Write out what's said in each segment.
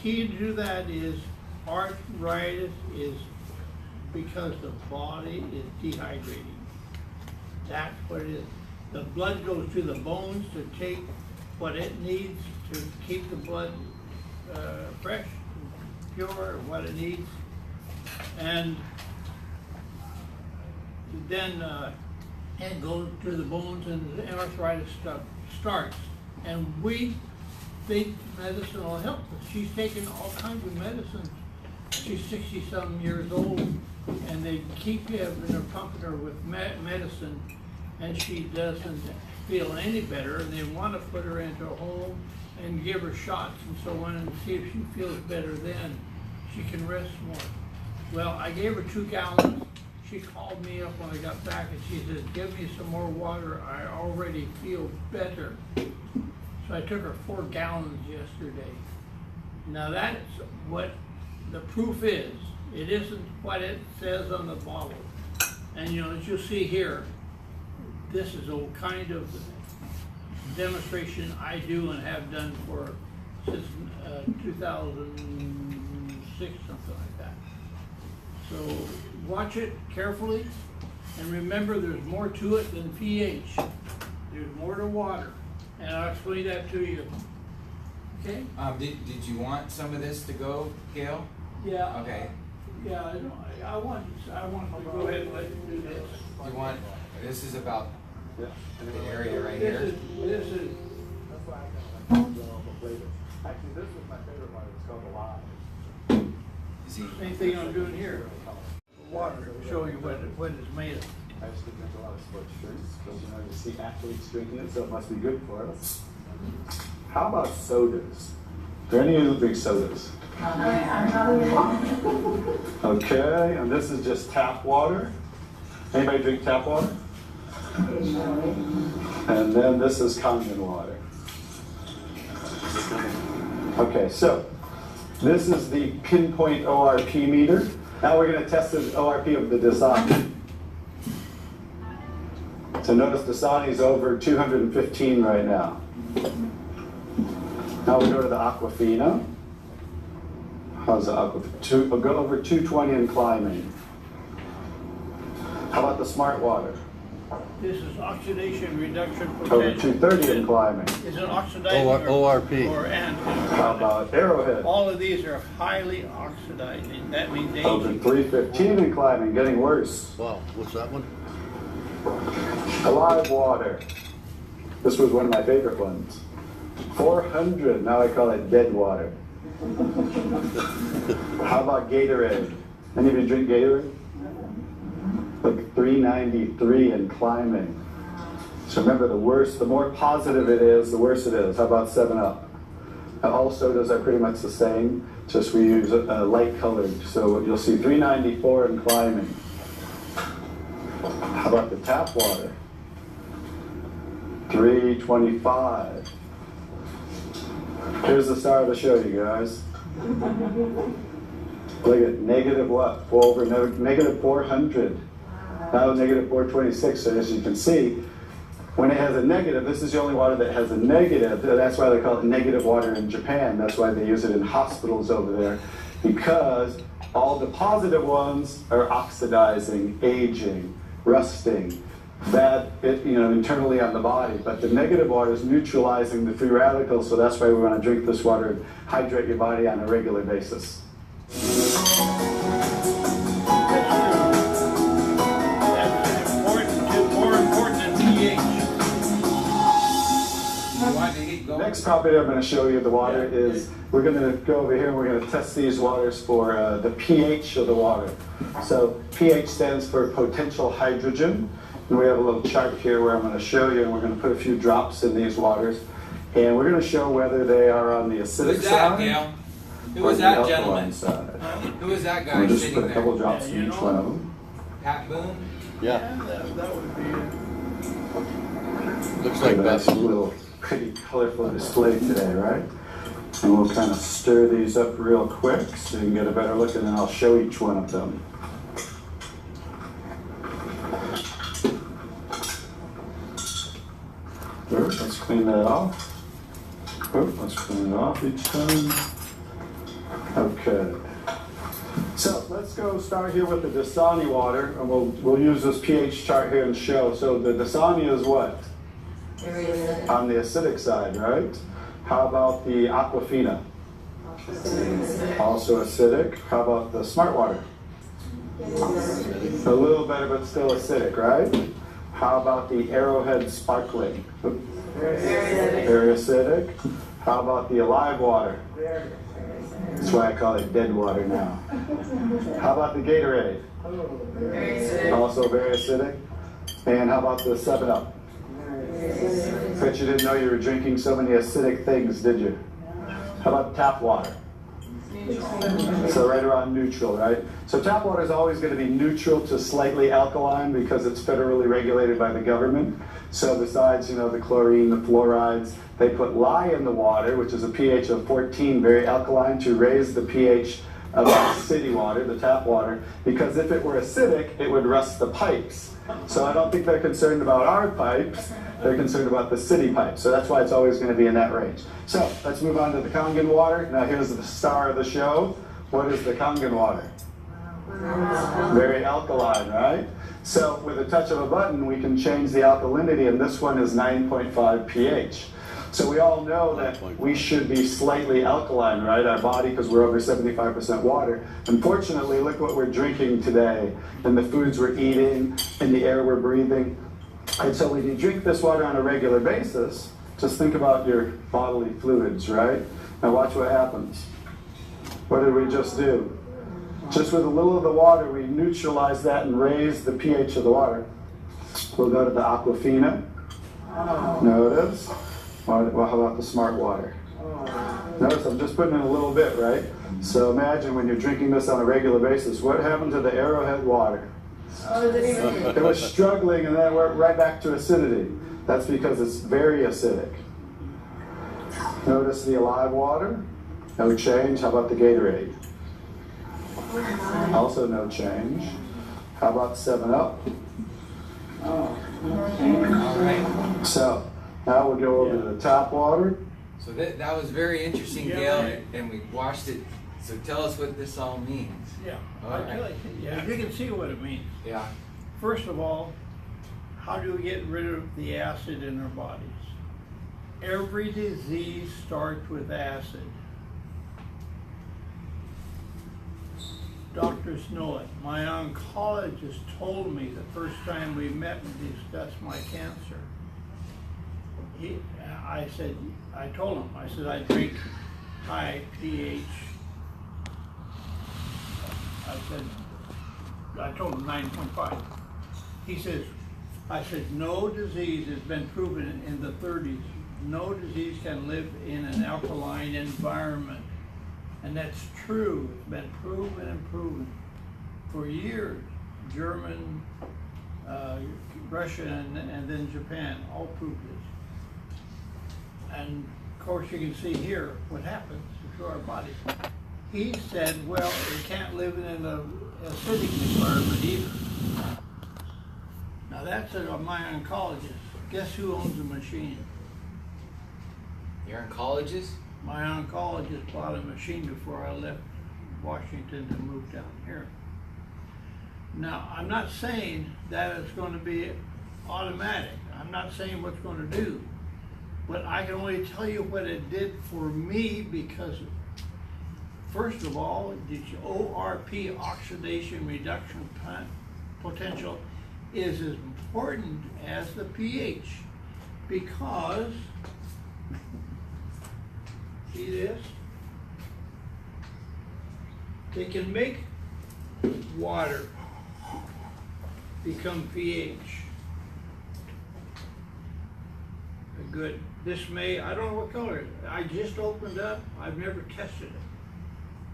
key to that is arthritis is because the body is dehydrating. That's what it is. The blood goes to the bones to take what it needs to keep the blood fresh, pure, what it needs. And then it goes to the bones and the arthritis stuff starts. And we think medicine will help us. She's taken all kinds of medicines. She's 60-something years old, and they keep having her pumping her with medicine, and she doesn't feel any better. And they want to put her into a home and give her shots and so on, and see if she feels better. Then she can rest more. Well, I gave her 2 gallons. She called me up when I got back, and she said, "Give me some more water. I already feel better." So I took her 4 gallons yesterday. Now that's what the proof is. It isn't what it says on the bottle. And you know, as you'll see here, this is a kind of demonstration I do and have done for since 2006, something like that. So watch it carefully, and remember there's more to it than pH. There's more to water. And I'll explain that to you. Okay? Did you want some of this to go, Gale? Yeah. Okay. Yeah, I want to go ahead and let you do this. You want, this is about the area right This here. is That's why I got like flavors. Actually, this was my favorite one. It's called the Live. same thing I'm doing here. Water, showing you what it's made of. I used to drink a lot of sports drinks, because you know you see athletes drinking it, so it must be good for us. How about sodas? Do any of you drink sodas? Okay, and this is just tap water. Anybody drink tap water? And then this is Kangen water. Okay, so this is the pinpoint ORP meter. Now we're going to test the ORP of the Dasani. So notice Dasani is over 215 right now. Now we go to the Aquafina. How's the Aquafina? We'll go over 220 and climbing. How about the Smart Water? This is oxidation reduction potential. Over 230 and climbing. Is it oxidizing ORP. or How about Arrowhead? all of these are highly oxidizing. That means Over aging. 315 and climbing, getting worse. Wow, what's that one? Alive Water. This was one of my favorite ones. 400, now I call it dead water. How about Gatorade? Any of you drink Gatorade? Like 393 and climbing. So remember, the more positive it is, the worse it is. How about 7-Up? Now, all sodas are pretty much the same, just we use light colored. So you'll see 394 and climbing. How about the tap water? 325. Here's the star of the show, you guys. Look at negative what? Over negative 400. Now negative 426. So as you can see, when it has a negative, this is the only water that has a negative. That's why they call it negative water in Japan. That's why they use it in hospitals over there, because all the positive ones are oxidizing, aging, rusting, bad, internally on the body. But the negative water is neutralizing the free radicals, so that's why we want to drink this water and hydrate your body on a regular basis. Next property I'm going to show you the water is, we're going to go over here and we're going to test these waters for the pH of the water. So pH stands for potential hydrogen. And we have a little chart here where I'm going to show you, and we're going to put a few drops in these waters. And we're going to show whether they are on the acidic side. Gale? Who or was the that alkaline gentleman? side. Who was that guy We'll just sitting put a couple there? drops in each one of them. Pat Boone? Yeah, That would be looks like That's that's a little pretty colorful display today, right? And we'll kind of stir these up real quick so you can get a better look, and then I'll show each one of them. Let's clean that off. Let's clean it off each time. Okay. So let's go start here with the Dasani water, and we'll use this pH chart here and show. So the Dasani is what? On the acidic side, right? How about the Aquafina? Also acidic. How about the Smart Water? A little better, but still acidic, right? How about the Arrowhead Sparkling? Very acidic. How about the Alive Water? That's why I call it dead water now. How about the Gatorade? Also very acidic. And how about the 7-Up? Bet you didn't know you were drinking so many acidic things, did you? How about tap water? So right around neutral, right? So tap water is always going to be neutral to slightly alkaline because it's federally regulated by the government. So besides, the chlorine, the fluorides, they put lye in the water, which is a pH of 14, very alkaline, to raise the pH of the city water, the tap water, because if it were acidic, it would rust the pipes. So I don't think they're concerned about our pipes, they're concerned about the city pipes. So that's why it's always going to be in that range. So let's move on to the Kangen water. Now here's the star of the show. What is the Kangen water? Very alkaline, right? So with a touch of a button, we can change the alkalinity, and this one is 9.5 pH. So we all know that we should be slightly alkaline, right? Our body, because we're over 75% water. Unfortunately, look what we're drinking today, and the foods we're eating, and the air we're breathing. And so when you drink this water on a regular basis, just think about your bodily fluids, right? Now watch what happens. What did we just do? Just with a little of the water, we neutralize that and raise the pH of the water. We'll go to the Aquafina. Notice. Well, how about the Smart Water? Notice I'm just putting in a little bit, right? So imagine when you're drinking this on a regular basis, what happened to the Arrowhead water? It was struggling, and then it went right back to acidity. That's because it's very acidic. Notice the Alive Water, no change. How about the Gatorade? Also no change. How about 7-Up? All right. So now we'll go over to the tap water. So that was very interesting, Gale, and we watched it. So tell us what this all means. Yeah, All I'll right. tell you. Yeah, you can see what it means. Yeah. First of all, how do we get rid of the acid in our bodies? Every disease starts with acid. Doctors know it. My oncologist told me the first time we met and discussed my cancer. I told him, I drink high pH. I told him 9.5. He says, I said, no disease has been proven in the 30s. No disease can live in an alkaline environment. And that's true. It's been proven and proven for years. German, Russia, and then Japan all proved this. And of course you can see here what happens to our bodies. He said, well, it can't live in an acidic environment either. Now that's my oncologist. Guess who owns the machine? Your oncologist? My oncologist bought a machine before I left Washington to move down here. Now, I'm not saying that it's going to be automatic. I'm not saying what's going to do. But I can only tell you what it did for me because, first of all, the ORP, oxidation reduction potential, is as important as the pH because, see this? They can make water become pH. Good. This may, I don't know what color. I just opened up. I've never tested it.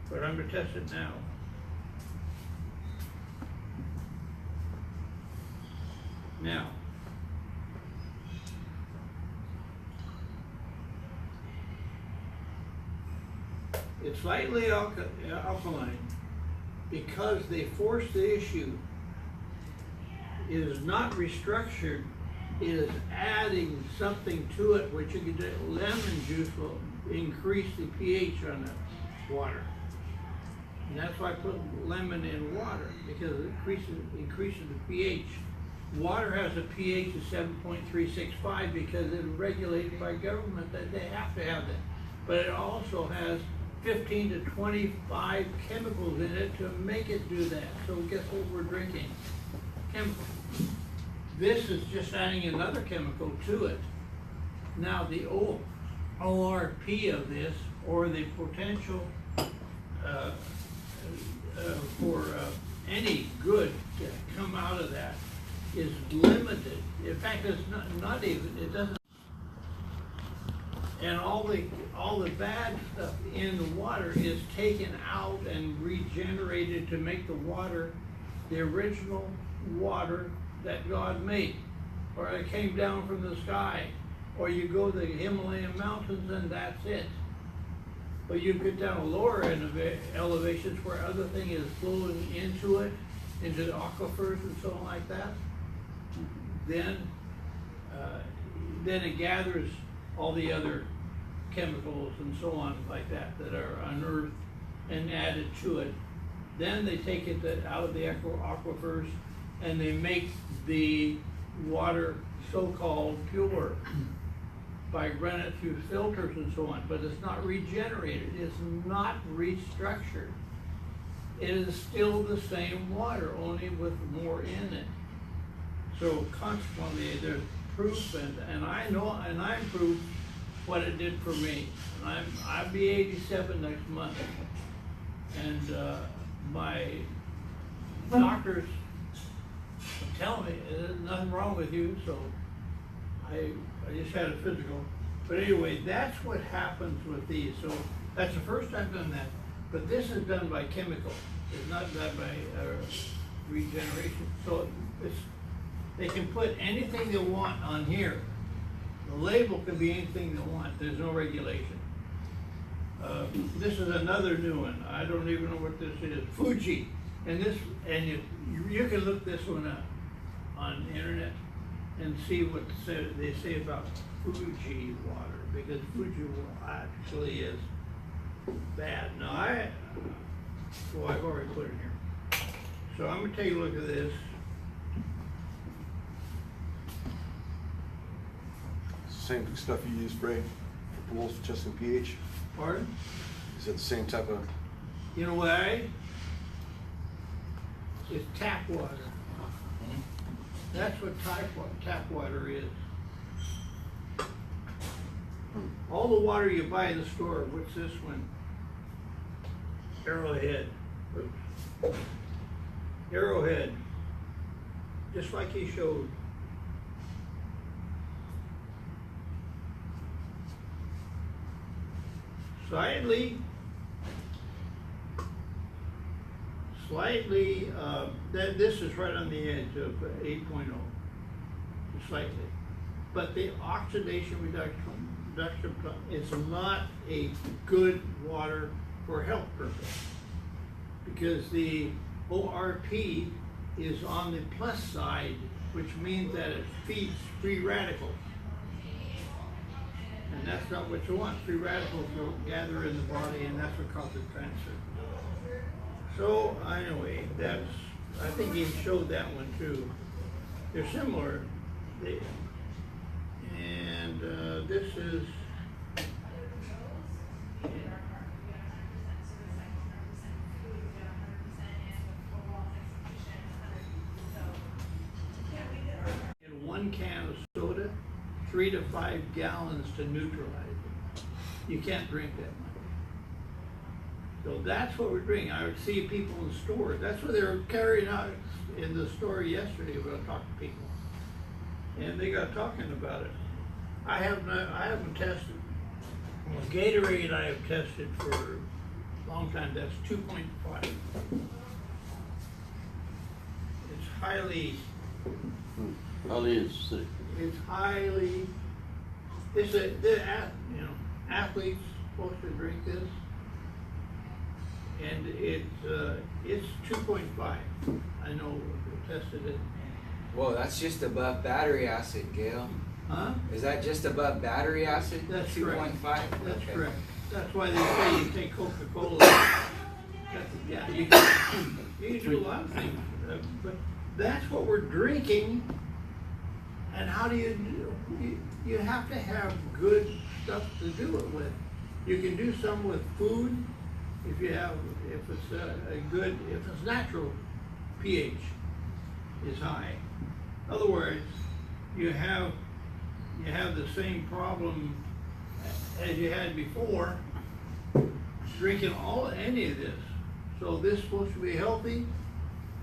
But I'm going to test it now. Now, it's slightly alkaline because they forced the issue. It is not restructured. It is adding something to it, which you can do. Lemon juice will increase the pH on the water. And that's why I put lemon in water, because it increases the pH. Water has a pH of 7.365 because it's regulated by government that they have to have that. But it also has 15 to 25 chemicals in it to make it do that. So guess what we're drinking? Chemical. This is just adding another chemical to it. Now the ORP of this, or the potential for any good to come out of that, is limited. In fact, it's not even, it doesn't. And all the bad stuff in the water is taken out and regenerated to make the water the original water that God made, or it came down from the sky, or you go to the Himalayan mountains and that's it. But you get down to lower elevations where other thing is flowing into it, into the aquifers and so on like that, then it gathers all the other chemicals and so on like that that are unearthed and added to it. Then they take it out of the aquifers and they make the water so-called pure by running it through filters and so on, but it's not regenerated, it's not restructured. It is still the same water, only with more in it. So consequently, there's proof, and I know, and I proved what it did for me. And I'll be 87 next month, and my doctors tell me there's nothing wrong with you, so I just had a physical. But anyway, that's what happens with these. So that's the first time I've done that. But this is done by chemical. It's not done by regeneration. So they can put anything they want on here. The label can be anything they want. There's no regulation. This is another new one. I don't even know what this is. Fuji. And you can look this one up on the internet and see what they say about Fuji water, because Fuji water actually is bad. Now I've already put it here. So I'm gonna take a look at this. Same stuff you use, Ray, for pools, just in pH? Pardon? Is it the same type of? You know why? It's tap water. That's what tap water is. All the water you buy in the store, what's this one? Arrowhead. Oops. Arrowhead. Just like he showed. Slightly, this is right on the edge of 8.0, slightly. But the oxidation reduction is not a good water for health purpose, because the ORP is on the plus side, which means that it feeds free radicals. And that's not what you want. Free radicals will gather in the body, and that's what causes cancer. So anyway, I think he showed that one too. They're similar. And this is, in 1 can of soda, 3 to 5 gallons to neutralize it. You can't drink that much. So that's what we're drinking. I would see people in the store. That's what they were carrying out in the store yesterday when I talked to people. And they got talking about it. I haven't tested. Well, Gatorade I have tested for a long time. That's 2.5. It's highly acidic. It's highly. Athletes supposed to drink this, and it's 2.5. I know we tested it. Whoa, that's just above battery acid, Gale. Huh? Is that just above battery acid? That's 2.5? correct. That's Okay. correct. That's why they say you take Coca-Cola. That's Yeah, you can do a lot of things, but that's what we're drinking. And how do you do? You have to have good stuff to do it with. You can do some with food if it's natural pH is high. In other words, you have the same problem as you had before drinking any of this. So this is supposed to be healthy.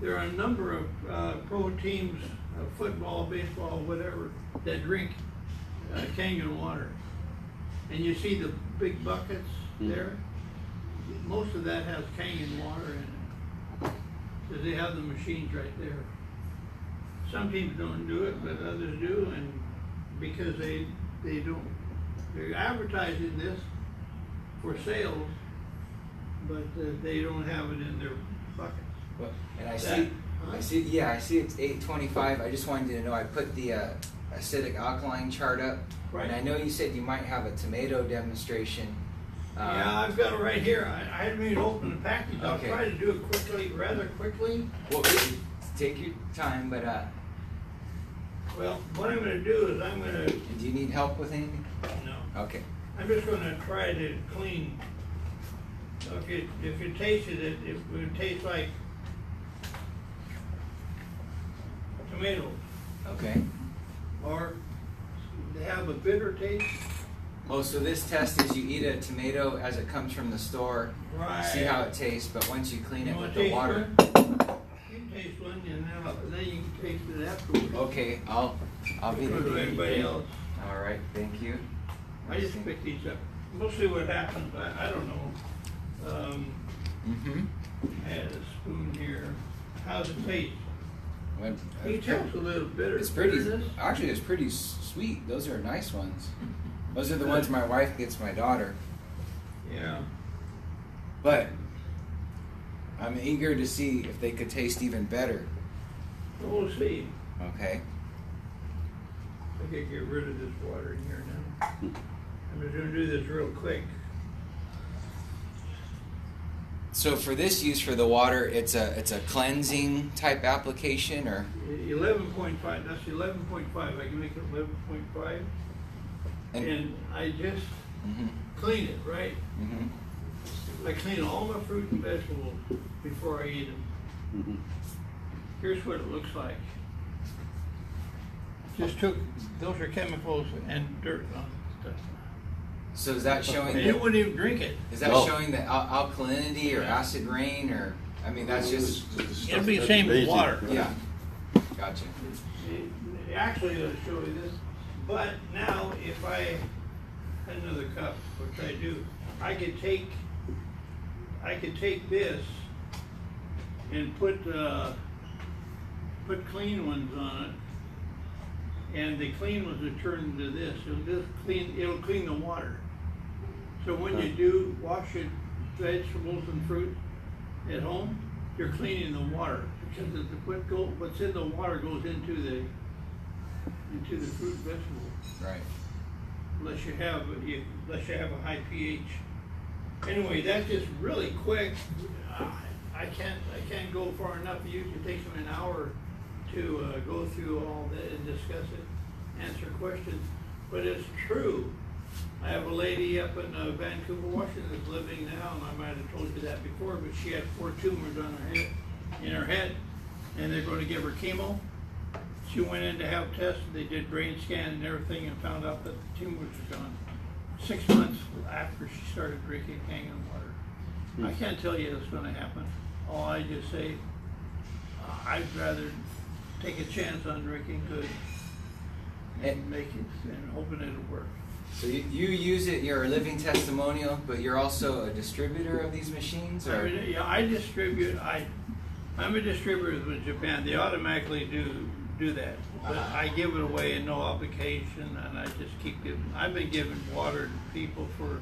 There are a number of pro teams, football, baseball, whatever, that drink Kangen water. And you see the big buckets there? Most of that has Kangen water in it. Because they have the machines right there. Some teams don't do it, but others do, and because they're advertising this for sales, but they don't have it in their buckets. Well, and I see it's 825. I just wanted you to know I put the acidic alkaline chart up. Right. And I know you said you might have a tomato demonstration. Yeah, I've got it right here. I hadn't even opened the package. I'll Okay. try to do it rather quickly. Well, take your time, but Well, what I'm gonna do is do you need help with anything? no. Okay. I'm just gonna try to clean. So if you tasted it, it would taste like tomatoes, Okay. or they have a bitter taste. Oh, so this test is you eat a tomato as it comes from the store, Right. see how it tastes, but once you clean You it wanna with the taste water. one? You can taste one, and then you can taste it afterwards. Okay, I'll be For the everybody else. All right, thank you. I just picked these up. We'll see what happens. I don't know. Mm-hmm. I had a spoon here. How's it taste? When, It tastes a little bitter. it's pretty. Bitterness? Actually, it's pretty sweet. Those are nice ones. Those are the ones my wife gets my daughter. Yeah. But I'm eager to see if they could taste even better. We'll see. Okay. I can get rid of this water in here now. I'm just gonna do this real quick. So for this use for the water, it's a cleansing type application, or 11.5. That's 11.5. I can make it 11.5. And I just clean it, right? I clean all my fruit and vegetables before I eat them. Here's what it looks like. Just took, those are chemicals and dirt on stuff. so is that showing? And you wouldn't even drink it. Is that No. showing the alkalinity or acid rain, or I mean that's just It'll be the same with water. yeah. Gotcha. Actually, it'll show you this, but now if I had another cup, which I do, I could take this and put clean ones on it, and the clean ones will turn into this. It'll clean the water. So when you do wash your vegetables and fruit at home, you're cleaning the water, because what's in the water goes into the fruit and vegetables. Right. Unless you have a high pH. Anyway, that's just really quick. I can't go far enough. It usually takes them an hour to go through all that and discuss it, answer questions. But it's true. I have a lady up in Vancouver, Washington, that's living now, and I might have told you that before, but she had 4 tumors on her head, and they're going to give her chemo. She went in to have tests. They did brain scan and everything, and found out that the tumors were gone 6 months after she started drinking Kangen water. I can't tell you it's going to happen. All I just say, I'd rather take a chance on drinking good and make it and hoping it'll work. So you use it, you're a living testimonial, but you're also a distributor of these machines, or? I distribute. I'm a distributor with Japan. They automatically do that. But I give it away in no obligation, and I just keep giving. I've been giving water to people for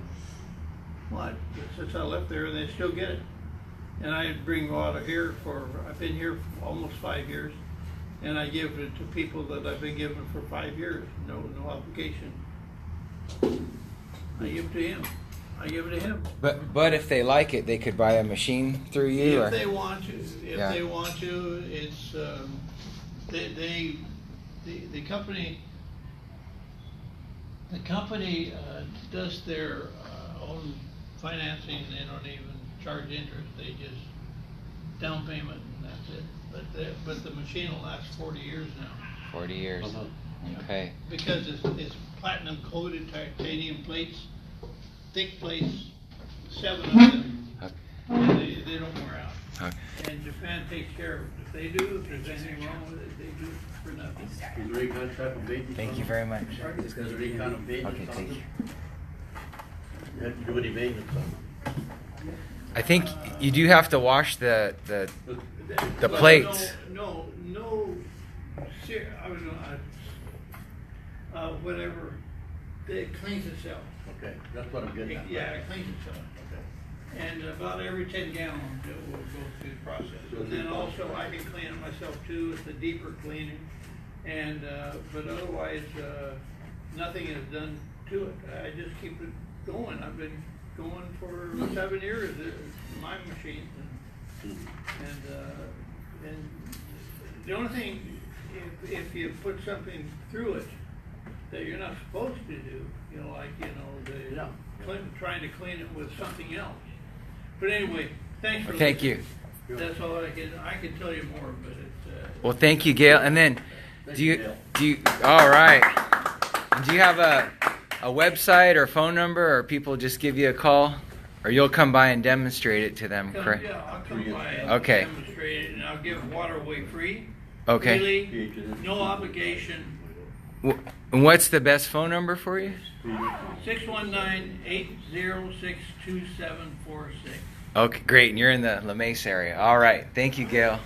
since I left there, and they still get it. And I bring water here I've been here for almost 5 years, and I give it to people that I've been giving for 5 years. No obligation. I give it to him. I give it to him. But if they like it, they could buy a machine through you. If Or? they want to, Yeah. it's, the company, does their own financing. They don't even charge interest. They just down payment and that's it. But the machine will last 40 years now. 40 years. Okay. Because it's platinum coated titanium plates, thick plates, 7 of them, Okay. and they don't wear out. Okay. And Japan takes care of it. If they do, if there's anything wrong with it, they do it for nothing. Is there any kind of type of maintenance? Thank on you them? very much. Is there any kind of maintenance Okay, on thank them? you. You have to do any maintenance on I think you do have to wash the them? The But plates. No, I was gonna, whatever, it cleans itself. Okay, that's what I'm getting at. Yeah, it cleans itself. Okay. And about every 10 gallons, it will go through the process. Go And through then the also process. I can clean it myself too, it's a deeper cleaning. And, but otherwise, nothing is done to it. I just keep it going. I've been going for 7 years, my machine. And the only thing, if you put something through it that you're not supposed to do, like, Yeah. trying to clean it with something else. But anyway, thanks for Thank listening. you. That's all I can tell you more, but it's, Well, thank you, Gail. And then, Thank do you, you Gail. do you? All right. And do you have a website or phone number, or people just give you a call, or you'll come by and demonstrate it to them? Correct. yeah, I'll come by and Okay. demonstrate it, and I'll give water away free. Okay. Really, no obligation. And what's the best phone number for you? 619-806-2746. Okay, great. And you're in the La Mesa area. All right. Thank you, Gail.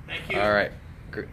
Thank you. All right. Great.